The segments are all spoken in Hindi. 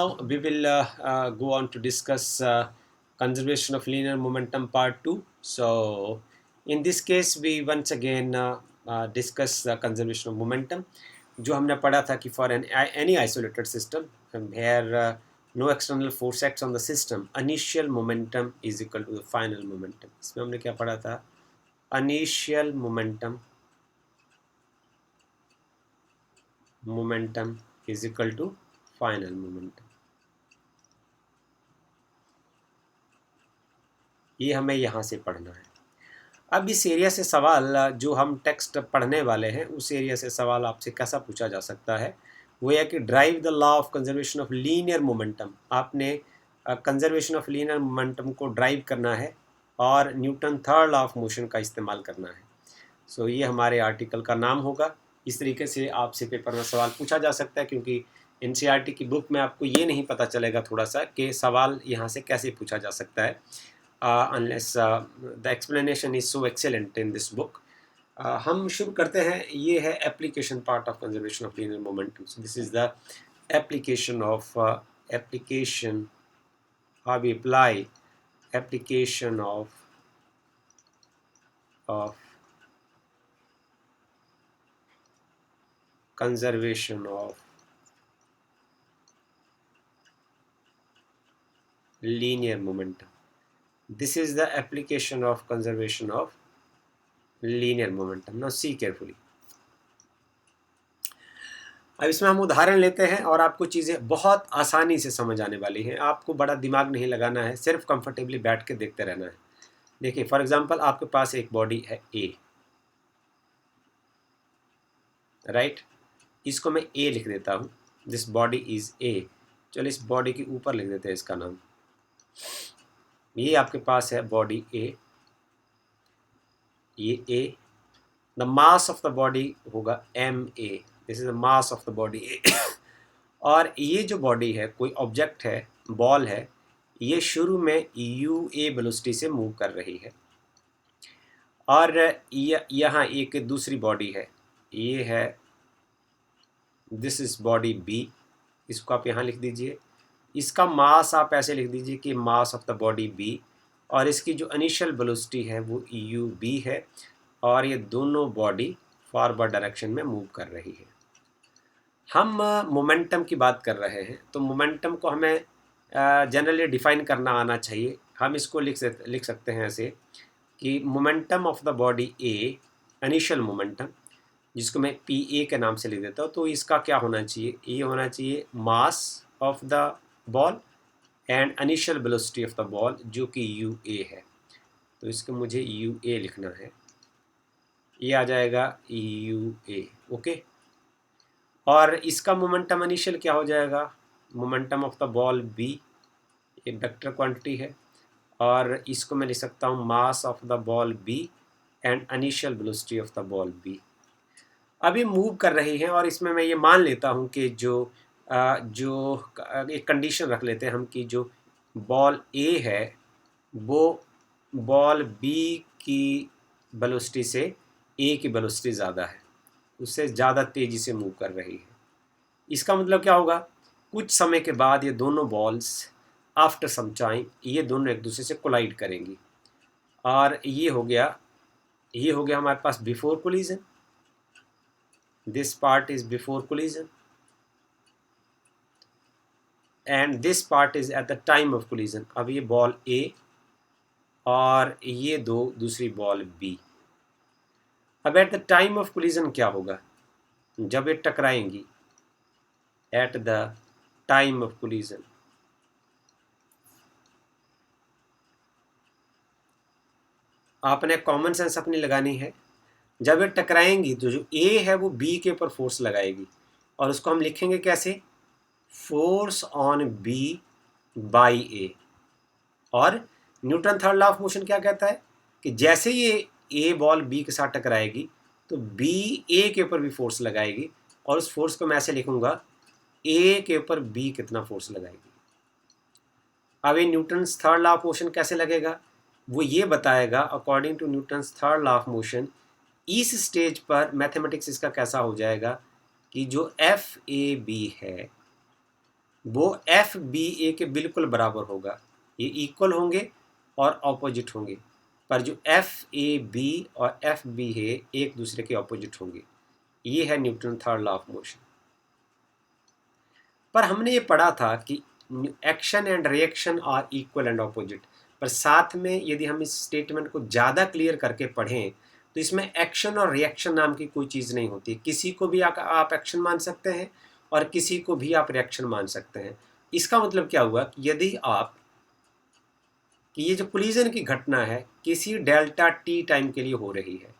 Now we will go on to discuss conservation of linear momentum part 2. So in this case we once again discuss the conservation of momentum. जो हमने पढ़ा था कि for any isolated system where no external force acts on the system, initial momentum is equal to the final momentum. इसमें हमने क्या पढ़ा था? Initial momentum is equal to final momentum. ये हमें यहाँ से पढ़ना है. अब इस एरिया से सवाल जो हम टेक्स्ट पढ़ने वाले हैं उस एरिया से सवाल आपसे कैसा पूछा जा सकता है, वो है कि drive the law of conservation of linear momentum. आपने कंजर्वेशन ऑफ लीनियर मोमेंटम को ड्राइव करना है और Newton third law of motion का इस्तेमाल करना है. सो ये हमारे आर्टिकल का नाम होगा. इस तरीके से आपसे पेपर में सवाल पूछा जा सकता है, क्योंकि एनसीईआरटी की बुक में आपको ये नहीं पता चलेगा थोड़ा सा कि सवाल यहाँ से कैसे पूछा जा सकता है. Unless the explanation is so excellent in this book. हम शुरू करते हैं. ये है application part of conservation of linear momentum. So this is the application of how we apply application of conservation of linear momentum. This is the application of conservation of linear momentum. Now see carefully. अब इसमें हम उदाहरण लेते हैं और आपको चीज़ें बहुत आसानी से समझ आने वाली हैं. आपको बड़ा दिमाग नहीं लगाना है, सिर्फ कंफर्टेबली बैठ के देखते रहना है. देखिए फॉर एग्जांपल आपके पास एक बॉडी है ए, राइट. इसको मैं ए लिख देता हूँ. This body is a. चलो इस बॉडी के ऊपर लिख देते हैं इसका नाम. ये आपके पास है बॉडी ए, ये A. The mass of the body होगा M A. This is the mass of the body A. और ये जो बॉडी है, कोई ऑब्जेक्ट है, बॉल है, ये शुरू में यू ए वेलोसिटी से मूव कर रही है. और यहाँ एक दूसरी बॉडी है, ये है, दिस इज बॉडी बी. इसको आप यहाँ लिख दीजिए. इसका मास आप ऐसे लिख दीजिए कि mass of the body B, और इसकी जो इनिशियल वेलोसिटी है वो यू बी है, और ये दोनों बॉडी फॉरवर्ड डायरेक्शन में मूव कर रही है. हम मोमेंटम की बात कर रहे हैं, तो मोमेंटम को हमें जनरली डिफाइन करना आना चाहिए. हम इसको लिख सकते हैं ऐसे कि momentum of the body A, initial momentum, जिसको मैं पी ए के नाम से लिख देता हूँ, तो इसका क्या होना चाहिए? ये होना चाहिए मास of the ball and initial velocity of the ball, जो कि यू ए है. तो इसको मुझे यू ए लिखना है. ये आ जाएगा यू ए. ओके. और इसका मोमेंटम इनिशियल क्या हो जाएगा? Momentum of the ball B, एक वेक्टर क्वांटिटी है, और इसको मैं लिख सकता हूँ mass of the ball B and initial velocity of the ball B. अभी मूव कर रही हैं, और इसमें मैं ये मान लेता हूँ कि जो एक कंडीशन रख लेते हैं हम कि जो बॉल ए है वो बॉल बी की वेलोसिटी से ए की वेलोसिटी ज़्यादा है, उससे ज़्यादा तेज़ी से मूव कर रही है. इसका मतलब क्या होगा? कुछ समय के बाद ये दोनों बॉल्स आफ्टर सम टाइम ये दोनों एक दूसरे से कोलाइड करेंगी. और ये हो गया हमारे पास before collision. This part is before collision and this part is at the time of collision. अब ये बॉल ए और ये दूसरी बॉल बी. अब at the time of collision क्या होगा? जब ये टकराएंगी, at the time of collision, आपने कॉमन सेंस अपनी लगानी है. जब ये टकराएंगी तो जो ए है वो बी के ऊपर फोर्स लगाएगी, और उसको हम लिखेंगे कैसे? फोर्स ऑन बी बाई ए. और Newton third law of motion क्या कहता है कि जैसे ये ए बॉल बी के साथ टकराएगी तो बी ए के ऊपर भी फोर्स लगाएगी, और उस फोर्स को मैं ऐसे लिखूंगा ए के ऊपर बी कितना फोर्स लगाएगी. अब ये Newton third law of motion कैसे लगेगा? वो ये बताएगा according to Newton third law of motion. इस स्टेज पर मैथमेटिक्स इसका कैसा हो जाएगा कि जो एफ ए बी है वो एफ बी ए के बिल्कुल बराबर होगा। ये इक्वल होंगे और ऑपोजिट होंगे, पर जो एफ ए बी और एफ बी है एक दूसरे के ऑपोजिट होंगे। ये है Newton third law of motion. पर हमने ये पढ़ा था कि action and reaction are equal and opposite, पर साथ में यदि हम इस स्टेटमेंट को ज़्यादा क्लियर करके पढ़ें तो इसमें एक्शन और रिएक्शन नाम की कोई चीज़ नहीं होती। किसी को भी आप एक्शन मान सकते हैं और किसी को भी आप रिएक्शन मान सकते हैं। इसका मतलब क्या हुआ कि यदि आप कि ये जो कोलिजन की घटना है किसी डेल्टा टी टाइम के लिए हो रही है,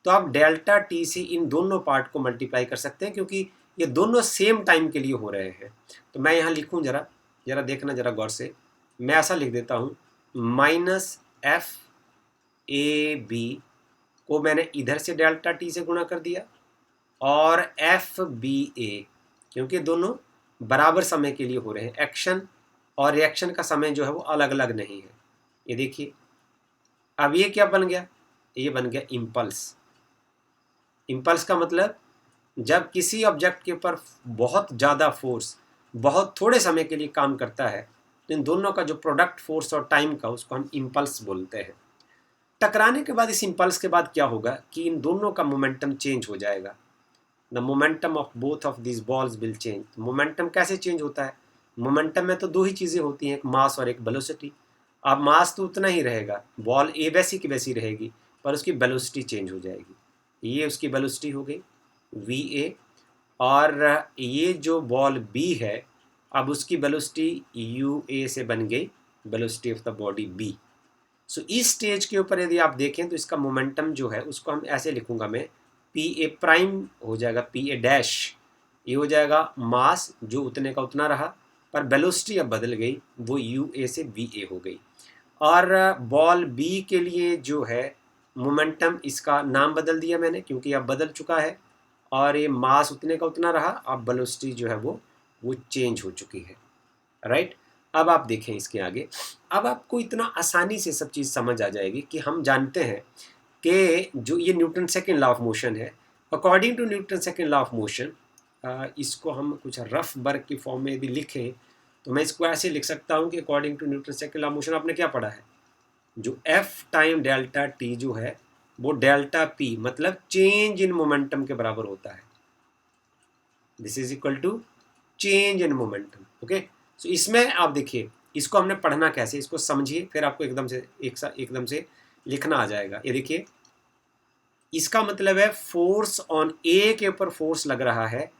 तो आप डेल्टा टी से इन दोनों पार्ट को मल्टीप्लाई कर सकते हैं, क्योंकि ये दोनों सेम टाइम के लिए हो रहे हैं। तो मैं यहाँ लिखूँ, जरा जरा देखना जरा गौर से। मैं ऐसा लिख देता हूँ, माइनस एफ ए बी को मैंने इधर से डेल्टा टी से गुणा कर दिया, और एफ बी ए, क्योंकि दोनों बराबर समय के लिए हो रहे हैं, एक्शन और रिएक्शन का समय जो है वो अलग अलग नहीं है। ये देखिए, अब ये क्या बन गया, ये बन गया इम्पल्स। इम्पल्स का मतलब जब किसी ऑब्जेक्ट के ऊपर बहुत ज़्यादा फोर्स बहुत थोड़े समय के लिए काम करता है, तो इन दोनों का जो प्रोडक्ट फोर्स और टाइम का, उसको हम इम्पल्स बोलते हैं। टकराने के बाद इस इम्पल्स के बाद क्या होगा कि इन दोनों का मोमेंटम चेंज हो जाएगा। The momentum of both of this balls will change. Momentum कैसे चेंज होता है? मोमेंटम में तो दो ही चीज़ें होती हैं, एक मास और एक वेलोसिटी। अब मास तो उतना ही रहेगा, बॉल ए वैसी की वैसी रहेगी, पर उसकी वेलोसिटी चेंज हो जाएगी। ये उसकी वेलोसिटी हो गई वी ए, और ये जो बॉल बी है, अब उसकी वेलोसिटी यू ए से बन गई velocity of the body B. So इस स्टेज के ऊपर यदि आप देखें तो इसका मोमेंटम जो है उसको हम ऐसे लिखूंगा मैं, पी ए प्राइम हो जाएगा पी ए डैश, ये हो जाएगा मास जो उतने का उतना रहा, पर वेलोसिटी अब बदल गई, वो यू ए से वी ए हो गई। और बॉल बी के लिए जो है मोमेंटम, इसका नाम बदल दिया मैंने क्योंकि अब बदल चुका है, और ये मास उतने का उतना रहा, अब वेलोसिटी जो है वो चेंज हो चुकी है। राइट। अब आप देखें इसके आगे, अब आपको इतना आसानी से सब चीज़ समझ आ जाएगी कि हम जानते हैं कि जो ये Newton second law of motion है, according to Newton second law of motion, इसको हम कुछ रफ वर्क की फॉर्म में यदि लिखें तो मैं इसको ऐसे लिख सकता हूँ कि according to Newton second law of motion, आपने क्या पढ़ा है, जो एफ टाइम डेल्टा टी जो है वो डेल्टा पी मतलब चेंज इन मोमेंटम के बराबर होता है। This is equal to change in momentum. Okay, so इसमें आप देखिए, इसको हमने पढ़ना कैसे, इसको समझिए, फिर आपको एकदम से लिखना आ जाएगा। ये देखिए, इसका मतलब है फोर्स ऑन ए के ऊपर फोर्स लग रहा है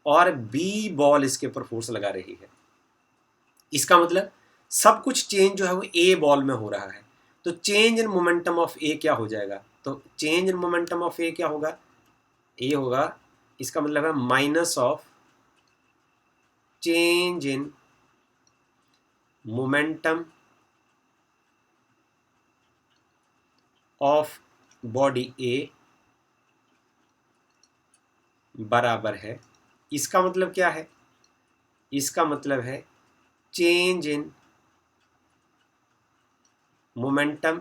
और बी बॉल इसके ऊपर फोर्स लगा रही है। इसका मतलब सब कुछ चेंज जो है वो ए बॉल में हो रहा है। तो change in momentum of A क्या हो जाएगा, तो change in momentum of A क्या होगा, ए होगा, इसका मतलब है minus of change in momentum of body A बराबर है, इसका मतलब क्या है, इसका मतलब है change in momentum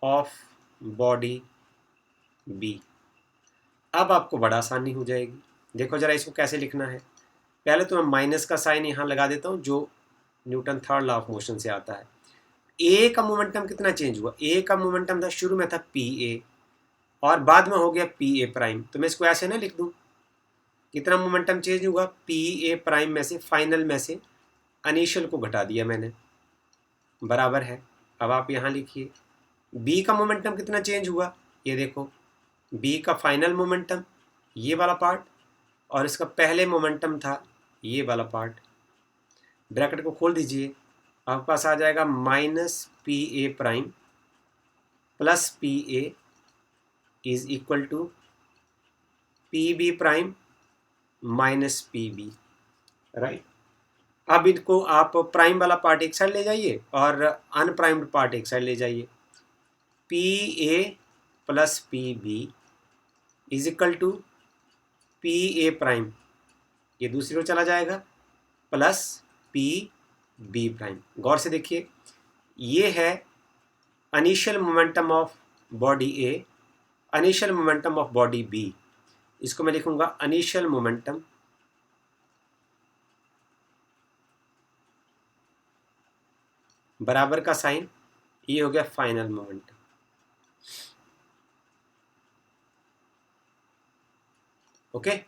of body B. अब आपको बड़ा आसानी हो जाएगी। देखो जरा इसको कैसे लिखना है। पहले तो मैं माइनस का साइन यहाँ लगा देता हूँ जो Newton third law of motion से आता है। ए का मोमेंटम कितना चेंज हुआ, ए का मोमेंटम था, शुरू में था पी ए और बाद में हो गया पी ए प्राइम। तो मैं इसको ऐसे ना लिख दूँ, कितना मोमेंटम चेंज हुआ, पी ए प्राइम में से, फाइनल में से इनिशियल को घटा दिया मैंने, बराबर है। अब आप यहाँ लिखिए बी का मोमेंटम कितना चेंज हुआ, ये देखो बी का फाइनल मोमेंटम ये वाला पार्ट, और इसका पहले मोमेंटम था ये वाला पार्ट। ब्रैकेट को खोल दीजिए, आपके पास आ जाएगा minus P A prime plus P A is equal to P B prime minus P B. Right. अब इनको आप प्राइम वाला पार्ट एक साइड ले जाइए और अनप्राइम्ड पार्ट एक साइड ले जाइए। P A plus P B is equal to P A prime, ये दूसरी ओर चला जाएगा, प्लस पी बी प्राइम। गौर से देखिए, ये है initial momentum of body A, initial momentum of body B. इसको मैं लिखूंगा इनिशियल मोमेंटम बराबर का साइन, ये हो गया final momentum. Okay,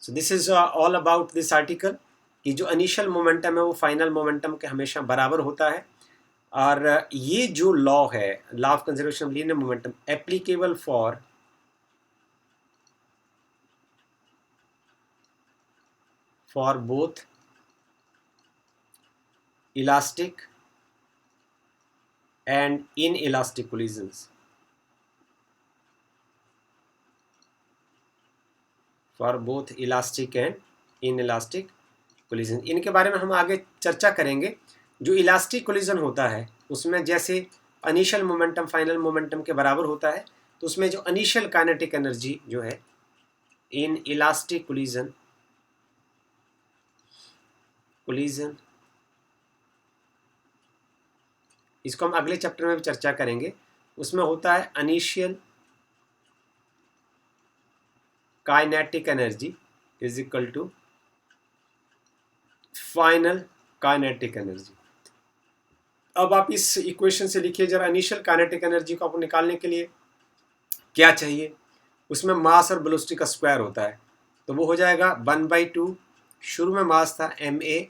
so this is all about this article कि जो इनिशियल मोमेंटम है वो फाइनल मोमेंटम के हमेशा बराबर होता है। और ये जो लॉ है, law of conservation of linear momentum, applicable for both elastic and inelastic collisions, for both elastic and inelastic collision. इनके बारे में हम आगे चर्चा करेंगे। जो इलास्टिक कोलिजन होता है उसमें जैसे इनिशियल मोमेंटम फाइनल मोमेंटम के बराबर होता है, तो उसमें जो इनिशियल काइनेटिक एनर्जी जो है इन इलास्टिक कोलिजन इसको हम अगले चैप्टर में भी चर्चा करेंगे। उसमें होता है initial kinetic energy is equal to final kinetic energy. अब आप इस इक्वेशन से लिखिए जरा, इनिशियल काइनेटिक एनर्जी को आपको निकालने के लिए क्या चाहिए, उसमें मास और वेलोसिटी का स्क्वायर होता है, तो वो हो जाएगा 1/2। शुरू में मास था ma,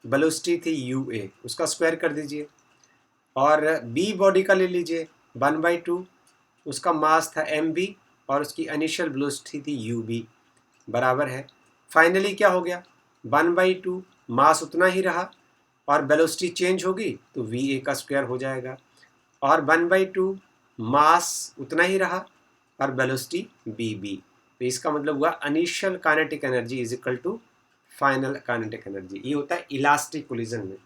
वेलोसिटी थी ua, उसका स्क्वायर कर दीजिए। और b बॉडी का ले लीजिए 1/2, उसका मास था mb और उसकी इनिशियल वेलोसिटी थी ub, बराबर है। फाइनली क्या हो गया, 1/2 मास उतना ही रहा और वेलोसिटी चेंज होगी तो va का स्क्वायर हो जाएगा, और 1/2 मास उतना ही रहा और वेलोसिटी bb। तो इसका मतलब हुआ initial kinetic energy is equal to final kinetic energy. ये होता है इलास्टिक कोलिजन में।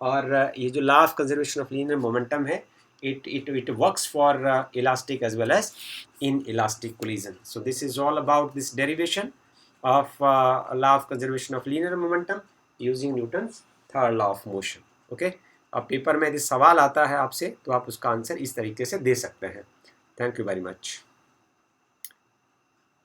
और ये जो law of conservation of linear momentum है, it works for elastic as well as inelastic collision. So this is all about this derivation of law of conservation of linear momentum using Newton's third law of motion. Okay, अब पेपर में यदि सवाल आता है आपसे तो आप उसका आंसर इस तरीके से दे सकते हैं। Thank you very much.